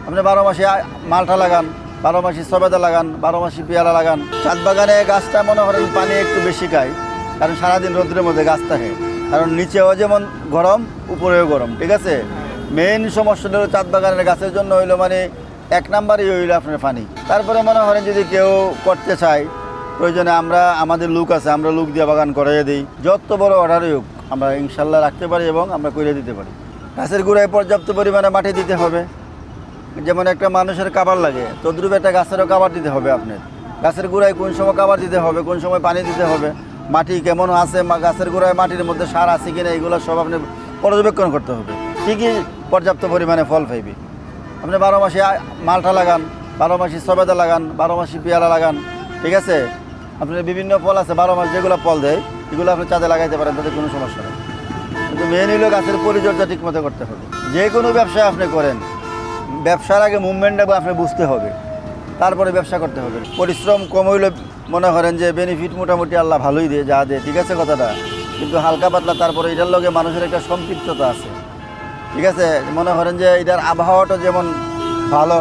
আপনি 12 মাসে মালটা লাগান, 12 মাসে সবেদা লাগান, 12 মাসে পেয়ারা লাগান। ছাদ বাগানে গাছটা মনে করেন পানি একটু বেশি খায়, কারণ সারাদিন রোদ্রের মধ্যে গাছ থাকে, কারণ নিচেও যেমন গরম উপরেও গরম, ঠিক আছে। মেইন সমস্যাটা হলো ছাদ বাগানের গাছের জন্য হইলো মানে 1 নাম্বারই হইলো আপনার পানি। তারপরে মনে করেন যদি কেউ করতে চায়, প্রয়োজনে আমাদের লোক আছে, আমরা লোক দিয়ে বাগান করাইয়ে দিই। যত বড় অর্ডারই হোক আমরা ইনশাল্লাহ রাখতে পারি এবং আমরা করে দিতে পারি। গাছের গোড়ায় পর্যাপ্ত পরিমাণে মাটি দিতে হবে। যেমন একটা মানুষের কাবার লাগে, তদ্রুপ একটা গাছেরও কাবার দিতে হবে। আপনার গাছের গোড়ায় কোন সময় কাবার দিতে হবে, কোন সময় পানি দিতে হবে, মাটি কেমন আছে, গাছের গোড়ায় মাটির মধ্যে সার আছে কিনা, এগুলো সব আপনি পর্যবেক্ষণ করতে হবে। ঠিকই পর্যাপ্ত পরিমাণে ফল পাইবে। আপনি 12 মাসে মালটা লাগান, 12 মাসে সবেদা লাগান, 12 মাসে পেয়ারা লাগান, ঠিক আছে। আপনার বিভিন্ন ফল আছে 12 মাস যেগুলো ফল দেয়, এগুলো আপনি চাঁদে লাগাইতে পারেন, তাতে কোনো সমস্যা নেই। কিন্তু মেন হলো গাছের পরিচর্যা ঠিকমতো করতে হবে। যে কোনো ব্যবসা আপনি করেন, ব্যবসার আগে মুভমেন্টটা আপনি বুঝতে হবে, তারপরে ব্যবসা করতে হবে। পরিশ্রম কম হইলে মনে করেন যে বেনিফিট মোটামুটি আল্লাহ ভালোই দেয়, যা দেয়, ঠিক আছে কথাটা, কিন্তু হালকা পাতলা তারপরে এটার লগে মানুষের একটা সম্পৃক্ততা আছে, ঠিক আছে। মনে করেন যে এটার আবহাওয়াটা যেমন ভালো,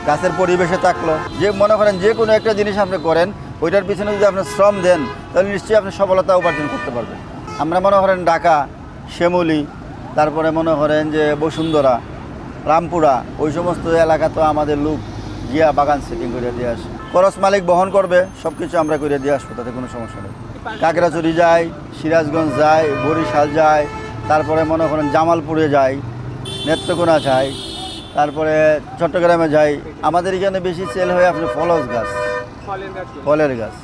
গাছের পরিবেশে থাকলো, যে মনে করেন যে কোনো একটা জিনিস আপনি করেন, ওইটার পিছনে যদি আপনি শ্রম দেন, তাহলে নিশ্চয়ই আপনি সফলতা উপার্জন করতে পারবেন। আমরা মনে করেন ঢাকা, শ্যামলী, তারপরে মনে করেন যে বসুন্ধরা, রামপুরা, ওই সমস্ত এলাকা তো আমাদের লোক গিয়া বাগান সেটিং করে দিয়ে আসে। খরচ মালিক বহন করবে, সব কিছু আমরা করে দিয়ে আসবো, তাতে কোনো সমস্যা নেই। কাকড়াছড়ি যায়, সিরাজগঞ্জ যায়, বরিশাল যায়, তারপরে মনে করেন জামালপুরে যায়, নেত্রকোনা যায়, তারপরে চট্টগ্রামে যাই। আমাদের এখানে বেশি সেল হয় আপনার ফলের গাছ।